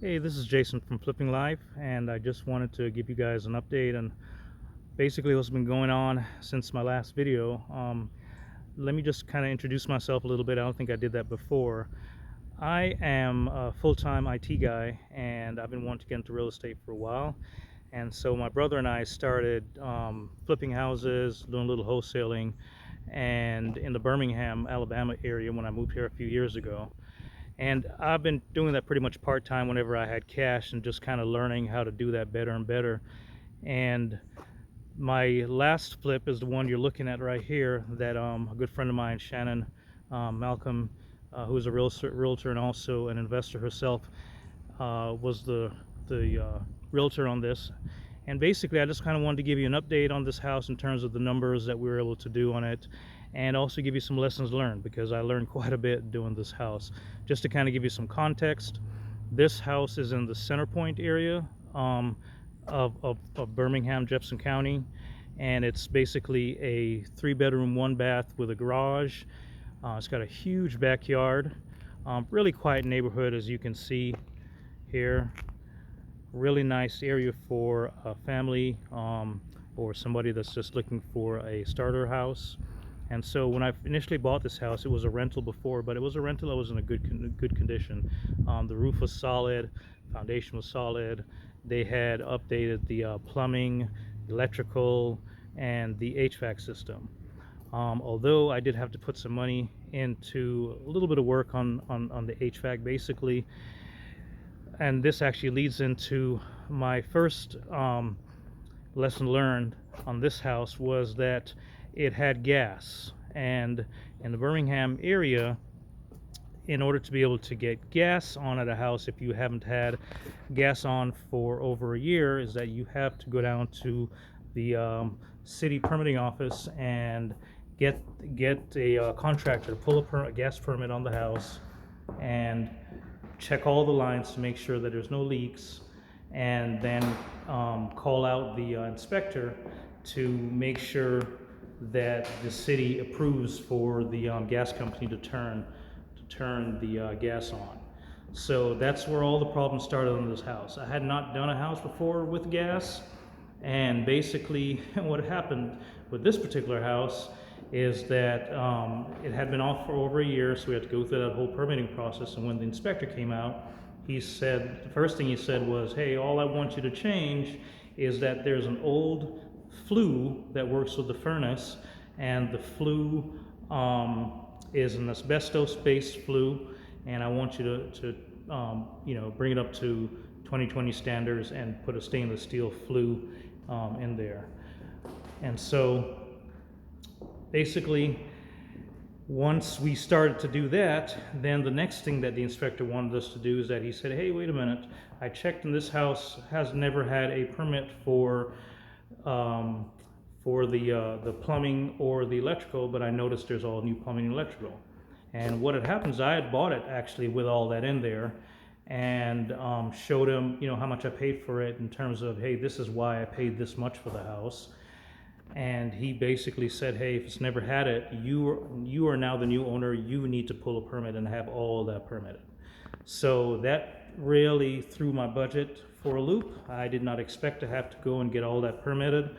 Hey, this is Jason from Flipping Life, and I just wanted to give you guys an update on basically what's been going on since my last video. Let me just kind of introduce myself a little bit. I don't think I did that before. I am a full-time IT guy, and I've been wanting to get into real estate for a while. And so my brother and I started flipping houses, doing a little wholesaling, and in the Birmingham, Alabama area when I moved here a few years ago. And I've been doing that pretty much part-time whenever I had cash and just kind of learning how to do that better and better. And my last flip is the one you're looking at right here that a good friend of mine, Shannon Malcolm, who's a realtor and also an investor herself, was the realtor on this. And basically, I just kind of wanted to give you an update on this house in terms of the numbers that we were able to do on it, and also give you some lessons learned, because I learned quite a bit doing this house. Just to kind of give you some context, this house is in the Center Point area of Birmingham, Jefferson County, and it's basically a 3-bedroom, 1-bath with a garage. It's got a huge backyard, really quiet neighborhood, as you can see here. Really nice area for a family or somebody that's just looking for a starter house. And so when I initially bought this house, it was a rental before, but it was a rental that was in a good condition. The roof was solid, foundation was solid. They had updated the plumbing, electrical, and the HVAC system. Although I did have to put some money into a little bit of work on the HVAC basically. And this actually leads into my first lesson learned on this house, was that it had gas. And in the Birmingham area, in order to be able to get gas on at a house, if you haven't had gas on for over a year, is that you have to go down to the city permitting office and get a contractor to pull a gas permit on the house and check all the lines to make sure that there's no leaks, and then call out the inspector to make sure that the city approves for the gas company to turn the gas on. So that's where all the problems started on this house. I had not done a house before with gas, and basically what happened with this particular house is that it had been off for over a year, so we had to go through that whole permitting process. And when the inspector came out, he said, the first thing he said was, hey, all I want you to change is that there's an old flue that works with the furnace, and the flue is an asbestos-based flue, and I want you to bring it up to 2020 standards and put a stainless steel flue in there. And so basically, once we started to do that, then the next thing that the inspector wanted us to do is that he said, hey, wait a minute, I checked and this house has never had a permit for the plumbing or the electrical, but I noticed there's all new plumbing and electrical. And what had happened is I had bought it actually with all that in there, and showed him, how much I paid for it in terms of, hey, this is why I paid this much for the house. And he basically said, hey, if it's never had it, you are now the new owner, you need to pull a permit and have all that permitted. So that really threw my budget for a loop. I did not expect to have to go and get all that permitted.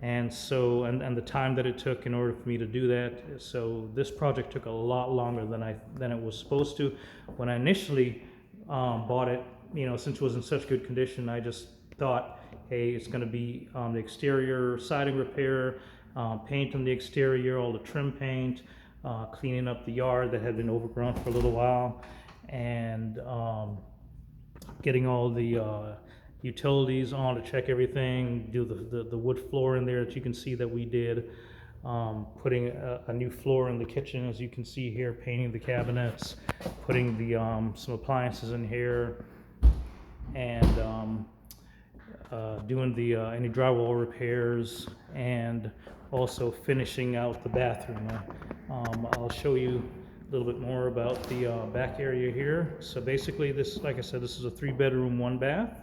And so, and the time that it took in order for me to do that. So this project took a lot longer than it was supposed to. When I initially bought it, since it was in such good condition, I just thought, hey, it's going to be the exterior siding repair, paint on the exterior, all the trim paint, cleaning up the yard that had been overgrown for a little while, and getting all the utilities on to check everything, do the wood floor in there that you can see that we did, putting a new floor in the kitchen, as you can see here, painting the cabinets, putting the some appliances in here, and doing the any drywall repairs, and also finishing out the bathroom. I'll show you a little bit more about the back area here. So basically this, like I said, this is a 3-bedroom, 1-bath.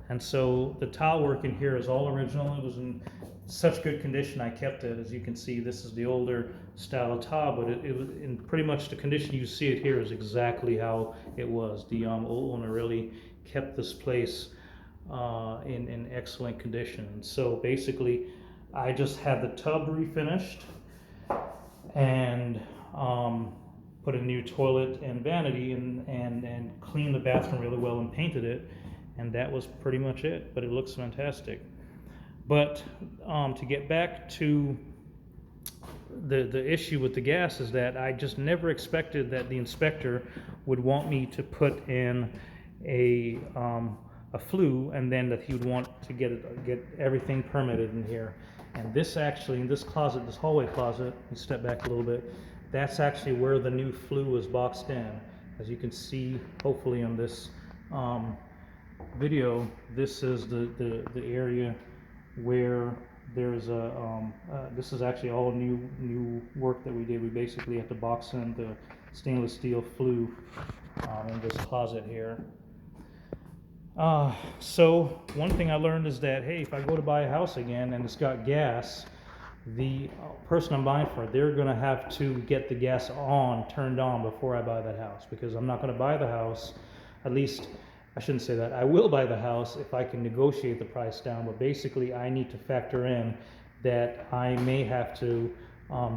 And so the tile work in here is all original. It was in such good condition. I kept it. As you can see, this is the older style tub, but it was in pretty much the condition you see it here is exactly how it was. The old owner really kept this place in excellent condition. So basically, I just had the tub refinished and put a new toilet and vanity and cleaned the bathroom really well and painted it, and that was pretty much it. But it looks fantastic. But to get back to the issue with the gas is that I just never expected that the inspector would want me to put in a flue, and then that he would want to get everything permitted in here. And this actually, in this closet, this hallway closet, let me step back a little bit, that's actually where the new flue was boxed in. As you can see, hopefully on this video, this is the area where there's this is actually all new work that we did. We basically had to box in the stainless steel flue in this closet here. So one thing I learned is that, hey, if I go to buy a house again and it's got gas, the person I'm buying for, they're going to have to get the gas turned on before I buy that house, because I'm not going to buy the house, at least I shouldn't say that. I will buy the house if I can negotiate the price down, but basically I need to factor in that I may have to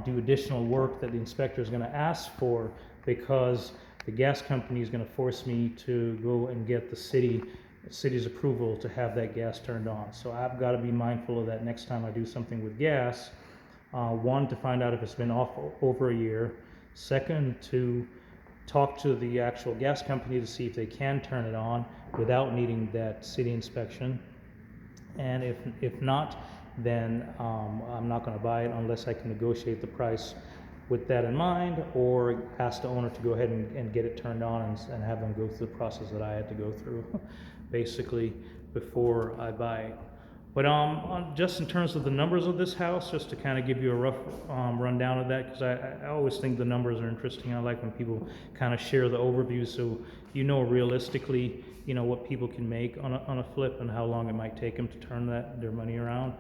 do additional work that the inspector is going to ask for, because the gas company is going to force me to go and get the city's approval to have that gas turned on. So I've got to be mindful of that next time I do something with gas. One, to find out if it's been off over a year. Second, to talk to the actual gas company to see if they can turn it on without needing that city inspection. And if not, then I'm not going to buy it unless I can negotiate the price with that in mind, or ask the owner to go ahead and get it turned on and have them go through the process that I had to go through basically before I buy it. But just in terms of the numbers of this house, just to kind of give you a rough rundown of that, because I always think the numbers are interesting. I like when people kind of share the overview, so you know realistically, you know, what people can make on a flip and how long it might take them to turn their money around.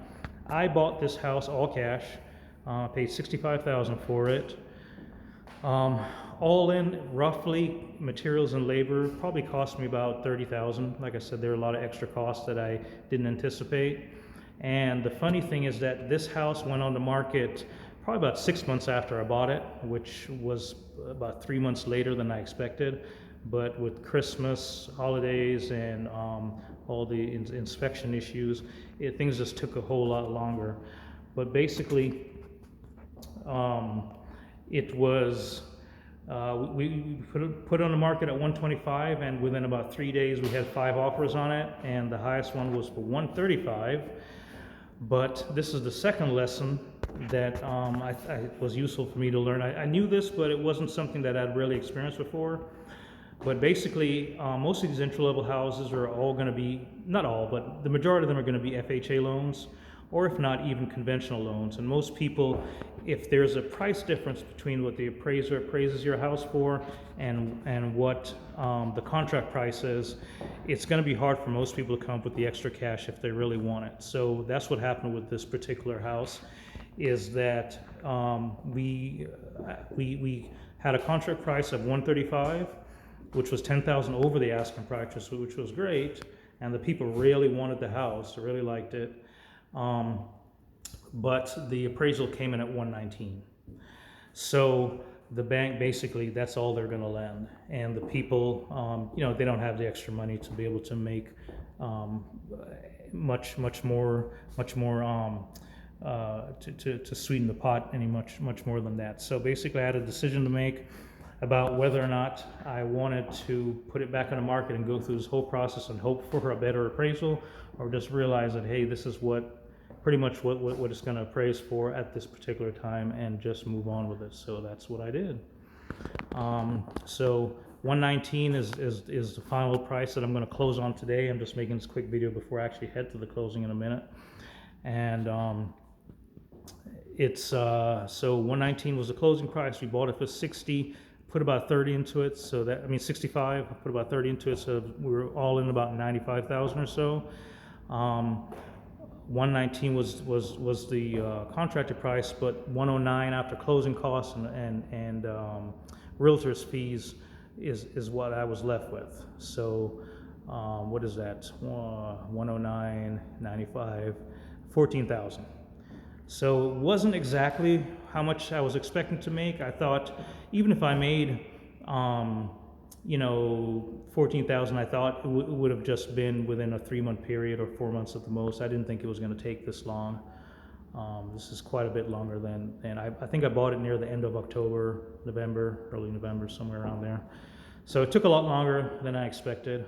I bought this house all cash, paid $65,000 for it. All in, roughly, materials and labor probably cost me about $30,000. Like I said, there are a lot of extra costs that I didn't anticipate. And the funny thing is that this house went on the market probably about 6 months after I bought it, which was about 3 months later than I expected. But with Christmas, holidays, and all the inspection issues, things just took a whole lot longer. But basically, it was we put it on the market at 125, and within about 3 days we had 5 offers on it, and the highest one was for 135. But this is the second lesson that I was useful for me to learn. I knew this, but it wasn't something that I'd really experienced before. But basically, most of these entry-level houses are all going to be, not all, but the majority of them are going to be FHA loans, or if not, even conventional loans. And most people, if there's a price difference between what the appraiser appraises your house for and what the contract price is, it's going to be hard for most people to come up with the extra cash if they really want it. So that's what happened with this particular house, is that we had a contract price of $135, which was $10,000 over the asking price, which was great, and the people really wanted the house, really liked it. But the appraisal came in at $119. So the bank, basically, that's all they're going to lend. And the people, you know, they don't have the extra money to be able to make much more to sweeten the pot any much more than that. So basically, I had a decision to make about whether or not I wanted to put it back on the market and go through this whole process and hope for a better appraisal, or just realize that, hey, this is pretty much what it's going to appraise for at this particular time, and just move on with it. So that's what I did. So 119 is the final price that I'm going to close on today. I'm just making this quick video before I actually head to the closing in a minute. And it's so 119 was the closing price. We bought it for 60. Put about 30 into it, so that, I mean 65, I put about 30 into it, so we were all in about 95,000 or so. 119 was the contracted price, but 109 after closing costs and realtors fees is what I was left with. So what is that? 109, 95, 14,000. So it wasn't exactly how much I was expecting to make. I thought even if I made, you know, 14,000, I thought it would have just been within a 3-month period or 4 months at the most. I didn't think it was going to take this long. This is quite a bit longer than I think I bought it near the end of October, November, early November, somewhere around there. So it took a lot longer than I expected.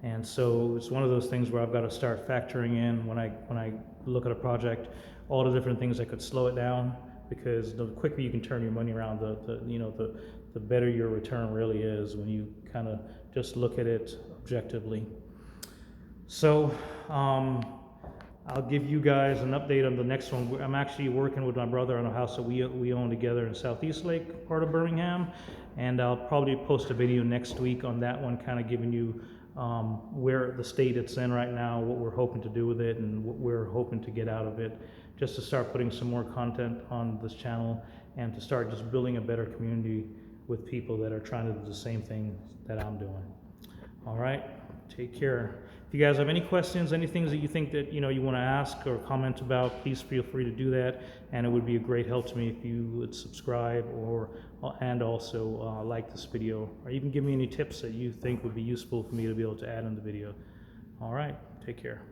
And so it's one of those things where I've got to start factoring in when I look at a project, all the different things that could slow it down, because the quicker you can turn your money around, the better your return really is when you kind of just look at it objectively. So I'll give you guys an update on the next one. I'm actually working with my brother on a house that we own together in Southeast Lake, part of Birmingham, and I'll probably post a video next week on that one, kind of giving you where the state it's in right now, what we're hoping to do with it, and what we're hoping to get out of it, just to start putting some more content on this channel and to start just building a better community with people that are trying to do the same thing that I'm doing. All right, take care. If you guys have any questions, anything that you think that you want to ask or comment about, please feel free to do that, and it would be a great help to me if you would subscribe and also like this video, or even give me any tips that you think would be useful for me to be able to add in the video. All right, take care.